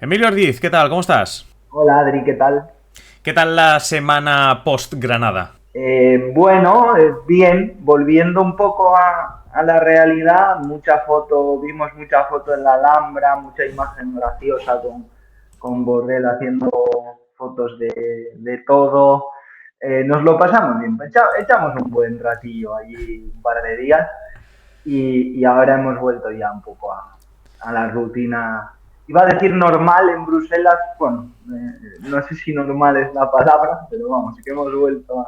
Emilio Ordiz, ¿qué tal? ¿Cómo estás? Hola Adri, ¿qué tal? ¿Qué tal la semana post-Granada? Bueno, bien, volviendo un poco a la realidad, vimos mucha foto en la Alhambra, mucha imagen graciosa con Borrell haciendo fotos de todo. Nos lo pasamos bien, echamos un buen ratillo allí un par de días y ahora hemos vuelto ya un poco a la rutina. Iba a decir normal en Bruselas, bueno, no sé si normal es la palabra, pero vamos, que hemos vuelto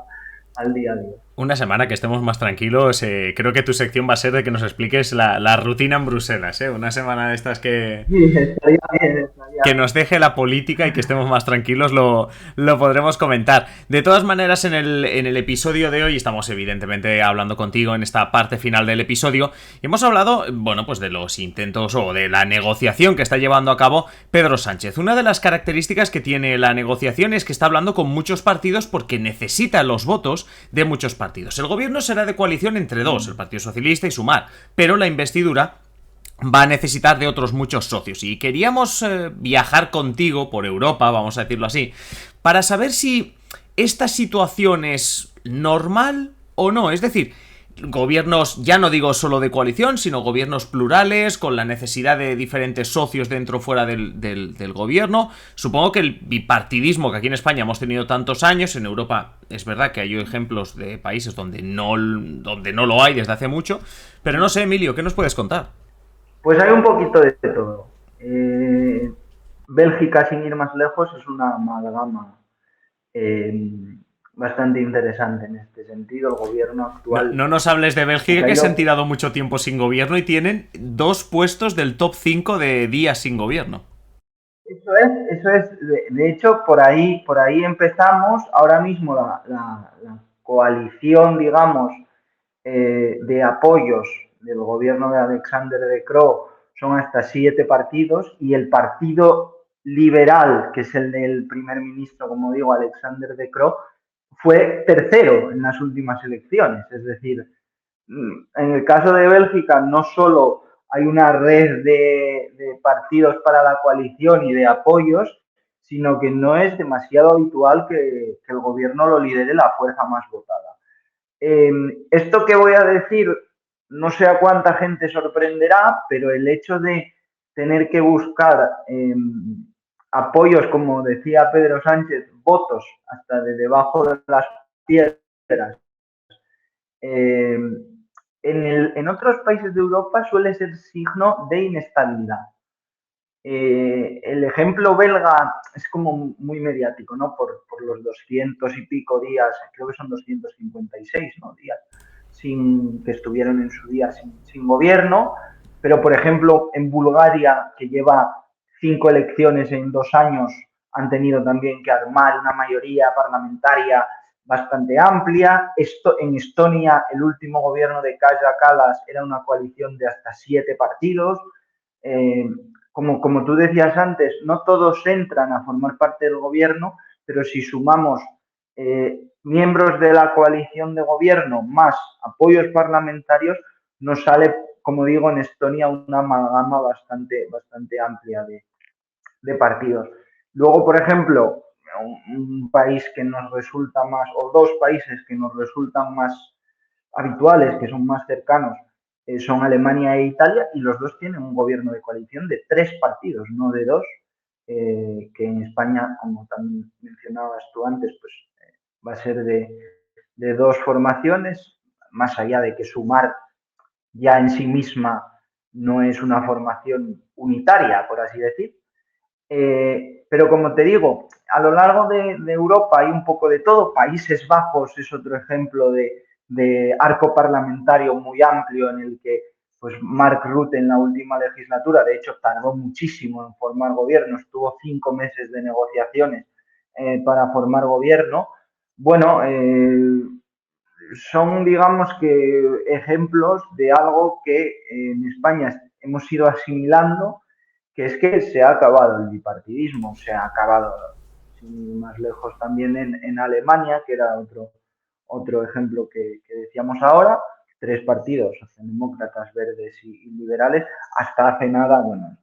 al día a día. Una semana que estemos más tranquilos. Creo que tu sección va a ser de que nos expliques la rutina en Bruselas. Una semana de estas Sí, estaría bien, estaría que bien. nos deje la política y que estemos más tranquilos lo podremos comentar. De todas maneras, en el episodio de hoy estamos evidentemente hablando contigo en esta parte final del episodio y hemos hablado, bueno, pues de los intentos o de la negociación que está llevando a cabo Pedro Sánchez. Una de las características que tiene la negociación es que está hablando con muchos partidos porque necesita los votos de muchos partidos. El gobierno será de coalición entre dos, el Partido Socialista y Sumar, pero la investidura va a necesitar de otros muchos socios. Y queríamos viajar contigo por Europa, vamos a decirlo así, para saber si esta situación es normal o no. Es decir, gobiernos, ya no digo solo de coalición, sino gobiernos plurales, con la necesidad de diferentes socios dentro o fuera del gobierno. Supongo que el bipartidismo que aquí en España hemos tenido tantos años, en Europa es verdad que hay ejemplos de países donde no lo hay desde hace mucho, pero no sé, Emilio, ¿qué nos puedes contar? Pues hay un poquito de todo. Bélgica, sin ir más lejos, es una amalgama eh, bastante interesante en este sentido. El gobierno No, actual no nos hables de ha Bélgica, que se han caído. tirado mucho tiempo sin gobierno y tienen dos puestos del top 5 de días sin gobierno. Eso es. De hecho, por ahí empezamos. Ahora mismo la coalición, digamos, de apoyos del gobierno de Alexander De Croo son hasta 7 partidos y el partido liberal, que es el del primer ministro, como digo, Alexander De Croo, fue tercero en las últimas elecciones. Es decir, en el caso de Bélgica no solo hay una red de partidos para la coalición y de apoyos, sino que no es demasiado habitual que el gobierno lo lidere la fuerza más votada. Esto que voy a decir, no sé a cuánta gente sorprenderá, pero el hecho de tener que buscar apoyos, como decía Pedro Sánchez, votos hasta de debajo de las piedras, eh, en otros países de Europa suele ser signo de inestabilidad. El ejemplo belga es como muy mediático, ¿no? Por los 200 y pico días, creo que son 256, ¿no? Días que estuvieron en su día sin gobierno, pero por ejemplo en Bulgaria, que lleva 5 elecciones en 2 años, han tenido también que armar una mayoría parlamentaria bastante amplia. En Estonia, el último gobierno de Kaja Kallas era una coalición de hasta 7 partidos. Eh, como tú decías antes, no todos entran a formar parte del gobierno, pero si sumamos miembros de la coalición de gobierno más apoyos parlamentarios, nos sale, como digo, en Estonia una amalgama bastante amplia de partidos. Luego, por ejemplo, un país que nos resulta más, o dos países que nos resultan más habituales, que son más cercanos, son Alemania e Italia, y los dos tienen un gobierno de coalición de 3 partidos, no de dos, que en España, como también mencionabas tú antes, pues va a ser de dos formaciones, más allá de que Sumar ya en sí misma no es una formación unitaria, por así decir. Pero como te digo, a lo largo de Europa hay un poco de todo. Países Bajos es otro ejemplo de arco parlamentario muy amplio en el que pues Mark Rutte en la última legislatura, de hecho, tardó muchísimo en formar gobierno, estuvo 5 meses de negociaciones para formar gobierno. Bueno, son, digamos que, ejemplos de algo que en España hemos ido asimilando, que es que se ha acabado el bipartidismo, se ha acabado, sin ir más lejos, también en Alemania, que era otro ejemplo que decíamos ahora, 3 partidos, socialdemócratas, verdes y liberales, hasta hace nada, bueno,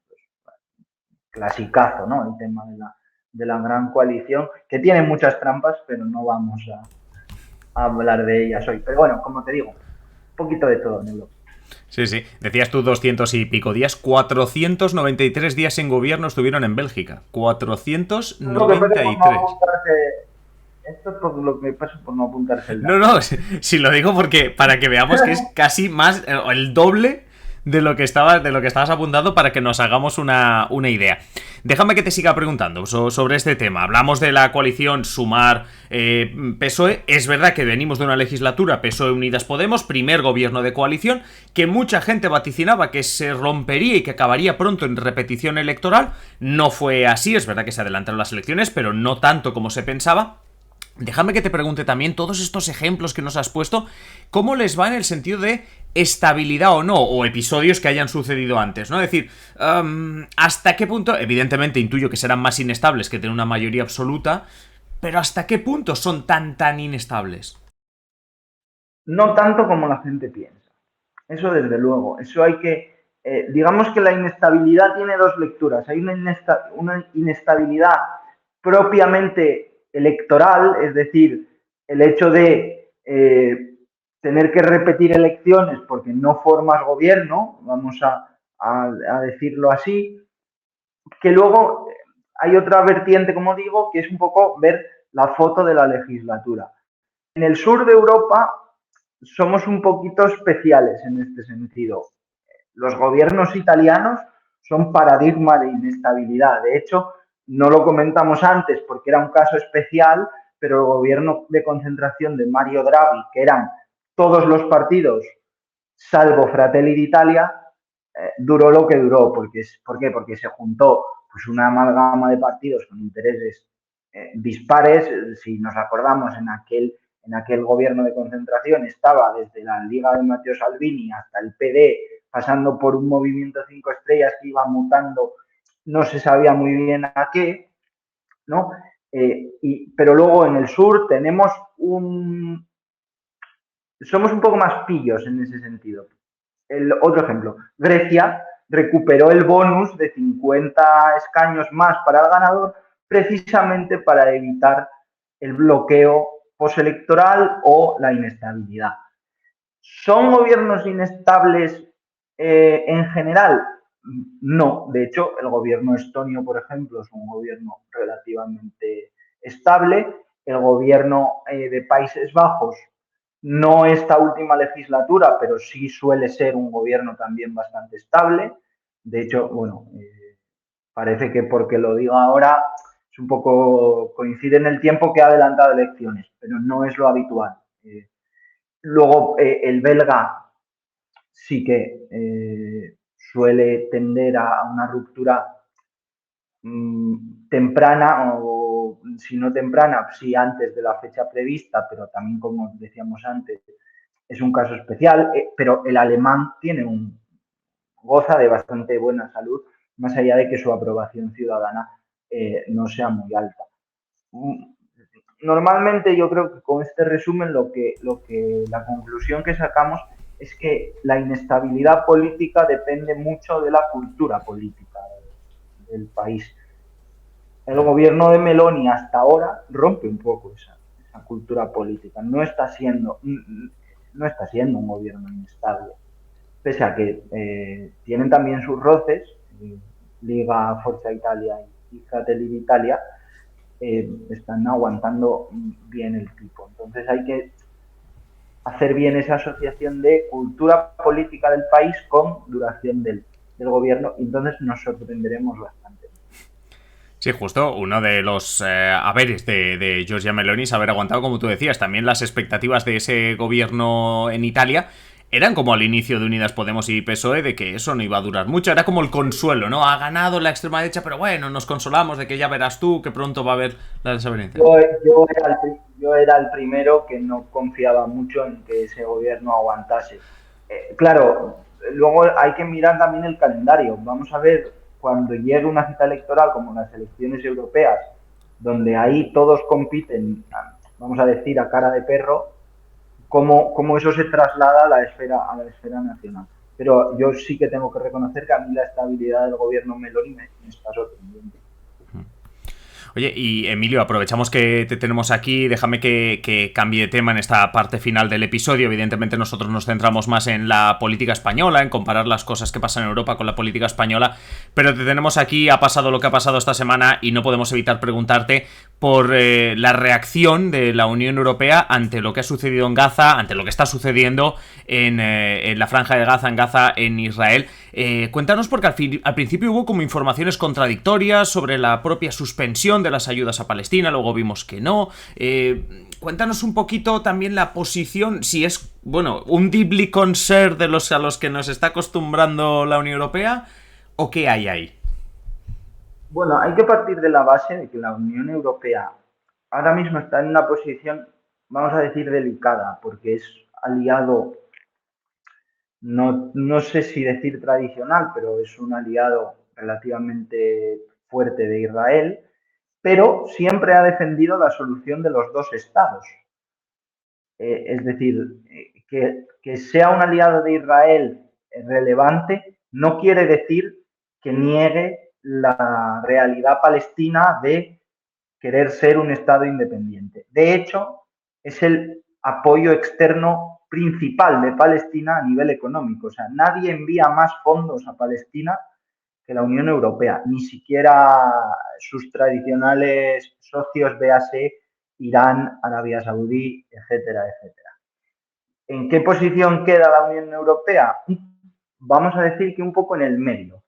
clasicazo, ¿no? El tema de la gran coalición, que tiene muchas trampas, pero no vamos a hablar de ellas hoy. Pero bueno, como te digo, un poquito de todo, Nelo. Sí, sí. Decías tú 200 y pico días. 493 días en gobierno estuvieron en Bélgica. Esto es lo que pasa por no 493. apuntarse. Esto es por lo que pasa por no apuntarse el No, dato. no, si lo digo porque para que veamos que es casi más el doble de lo que estabas apuntando para que nos hagamos una idea. Déjame que te siga preguntando sobre este tema. Hablamos de la coalición Sumar PSOE. Es verdad que venimos de una legislatura PSOE Unidas Podemos, primer gobierno de coalición, que mucha gente vaticinaba que se rompería y que acabaría pronto en repetición electoral. No fue así, es verdad que se adelantaron las elecciones, pero no tanto como se pensaba. Déjame que te pregunte también, todos estos ejemplos que nos has puesto, ¿cómo les va en el sentido de estabilidad o no? O episodios que hayan sucedido antes, ¿no? Es decir, ¿hasta qué punto? Evidentemente intuyo que serán más inestables que tener una mayoría absoluta, pero ¿hasta qué punto son tan inestables? No tanto como la gente piensa. Eso desde luego. Eso hay que... digamos que la inestabilidad tiene dos lecturas. Hay una inestabilidad propiamente electoral, es decir, el hecho de tener que repetir elecciones porque no formas gobierno, vamos a decirlo así, que luego hay otra vertiente, como digo, que es un poco ver la foto de la legislatura. En el sur de Europa somos un poquito especiales en este sentido. Los gobiernos italianos son paradigma de inestabilidad. De hecho, no lo comentamos antes porque era un caso especial, pero el gobierno de concentración de Mario Draghi, que eran todos los partidos salvo Fratelli d'Italia, duró lo que duró. ¿Por qué? Porque se juntó pues, una amalgama de partidos con intereses dispares. Si nos acordamos, en aquel gobierno de concentración estaba desde la Liga de Matteo Salvini hasta el PD, pasando por un movimiento 5 estrellas que iba mutando, no se sabía muy bien a qué, ¿no? Pero luego en el sur tenemos somos un poco más pillos en ese sentido. Otro ejemplo, Grecia recuperó el bonus de 50 escaños más para el ganador precisamente para evitar el bloqueo postelectoral o la inestabilidad. ¿Son gobiernos inestables en general? No, de hecho, el gobierno estonio, por ejemplo, es un gobierno relativamente estable. El gobierno de Países Bajos, no esta última legislatura, pero sí suele ser un gobierno también bastante estable. De hecho, bueno, parece que porque lo digo ahora es un poco coincide en el tiempo que ha adelantado elecciones, pero no es lo habitual. Luego, el belga sí que suele tender a una ruptura temprana, o si no temprana, sí antes de la fecha prevista, pero también, como decíamos antes, es un caso especial, pero el alemán goza de bastante buena salud, más allá de que su aprobación ciudadana no sea muy alta. Normalmente yo creo que con este resumen la conclusión que sacamos es que la inestabilidad política depende mucho de la cultura política del país. El gobierno de Meloni hasta ahora rompe un poco esa cultura política. No está siendo un gobierno inestable, pese a que tienen también sus roces, Liga, Forza Italia y Fratelli d'Italia, están aguantando bien el tipo. Entonces hay que hacer bien esa asociación de cultura política del país con duración del gobierno, y entonces nos sorprenderemos bastante. Sí, justo uno de los haberes de Giorgia Meloni es haber aguantado, como tú decías, también las expectativas de ese gobierno en Italia eran como al inicio de Unidas Podemos y PSOE de que eso no iba a durar mucho, era como el consuelo, ¿no? Ha ganado la extrema derecha, pero bueno, nos consolamos de que ya verás tú que pronto va a haber la desavenencia. Yo era el primero que no confiaba mucho en que ese gobierno aguantase. Claro, luego hay que mirar también el calendario. Vamos a ver cuando llegue una cita electoral como las elecciones europeas, donde ahí todos compiten, vamos a decir, a cara de perro, cómo eso se traslada a la esfera nacional. pero yo sí que tengo que reconocer que a mí la estabilidad del gobierno Meloni me está sorprendiendo. Oye, y Emilio, aprovechamos que te tenemos aquí, déjame que cambie de tema en esta parte final del episodio. Evidentemente nosotros nos centramos más en la política española, en comparar las cosas que pasan en Europa con la política española, pero te tenemos aquí, ha pasado lo que ha pasado esta semana y no podemos evitar preguntarte por la reacción de la Unión Europea ante lo que ha sucedido en Gaza, ante lo que está sucediendo en la Franja de Gaza, en Israel. Cuéntanos, porque al principio hubo como informaciones contradictorias sobre la propia suspensión de las ayudas a Palestina, luego vimos que no. Cuéntanos un poquito también la posición, si es, bueno, un deeply concern de a los que nos está acostumbrando la Unión Europea, o qué hay ahí. Bueno, hay que partir de la base de que la Unión Europea ahora mismo está en una posición, vamos a decir, delicada, porque es aliado, no sé si decir tradicional, pero es un aliado relativamente fuerte de Israel, pero siempre ha defendido la solución de los dos estados. Es decir, que sea un aliado de Israel relevante no quiere decir que niegue la realidad palestina de querer ser un Estado independiente. De hecho, es el apoyo externo principal de Palestina a nivel económico. O sea, nadie envía más fondos a Palestina que la Unión Europea, ni siquiera sus tradicionales socios, véase Irán, Arabia Saudí, etcétera, etcétera. ¿En qué posición queda la Unión Europea? Vamos a decir que un poco en el medio.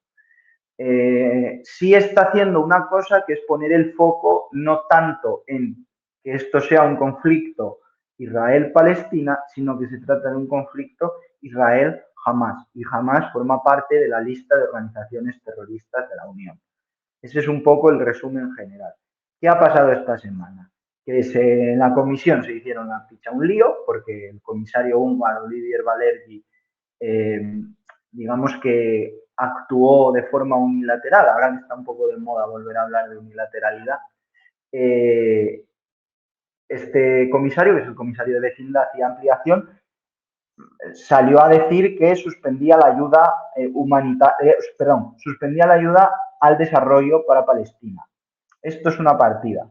Sí está haciendo una cosa, que es poner el foco no tanto en que esto sea un conflicto Israel-Palestina, sino que se trata de un conflicto Israel-Hamás. Y Hamás forma parte de la lista de organizaciones terroristas de la Unión. Ese es un poco el resumen general. ¿Qué ha pasado esta semana? Que en la comisión se hicieron la ficha un lío, porque el comisario húngaro Olivier Valergi, digamos que actuó de forma unilateral. Ahora está un poco de moda volver a hablar de unilateralidad. Este comisario, que es el comisario de Vecindad y Ampliación, salió a decir que suspendía la ayuda suspendía la ayuda al desarrollo para Palestina. Esto es una partida.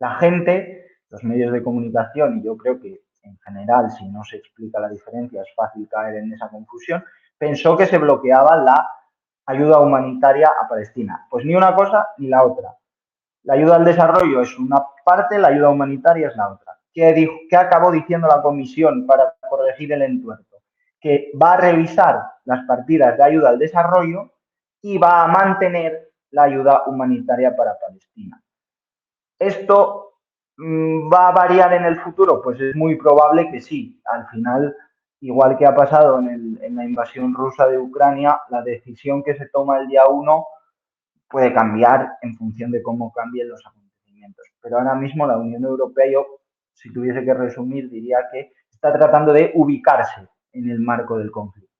La gente, los medios de comunicación, y yo creo que en general, si no se explica la diferencia, es fácil caer en esa confusión, pensó que se bloqueaba la ayuda humanitaria a Palestina. Pues ni una cosa ni la otra. La ayuda al desarrollo es una parte, la ayuda humanitaria es la otra. ¿Qué acabó diciendo la comisión para corregir el entuerto? Que va a revisar las partidas de ayuda al desarrollo y va a mantener la ayuda humanitaria para Palestina. ¿Esto va a variar en el futuro? Pues es muy probable que sí. Al final, igual que ha pasado en la invasión rusa de Ucrania, la decisión que se toma el día 1 puede cambiar en función de cómo cambien los acontecimientos. Pero ahora mismo la Unión Europea, yo, si tuviese que resumir, diría que está tratando de ubicarse en el marco del conflicto.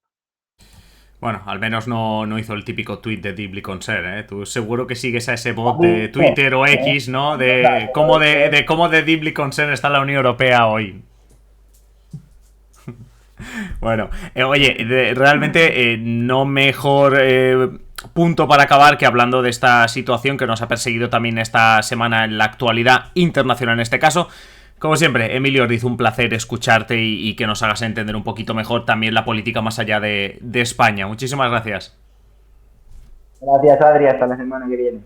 Bueno, al menos no hizo el típico tweet de Deeply Concerned, ¿eh? Tú seguro que sigues a ese bot de Twitter o X, ¿no? De cómo de Deeply Concerned está la Unión Europea hoy. Bueno, oye, realmente no mejor punto para acabar que hablando de esta situación que nos ha perseguido también esta semana en la actualidad internacional en este caso. Como siempre, Emilio Ordiz, un placer escucharte y que nos hagas entender un poquito mejor también la política más allá de España. Muchísimas gracias. Gracias, Adri. Hasta la semana que viene.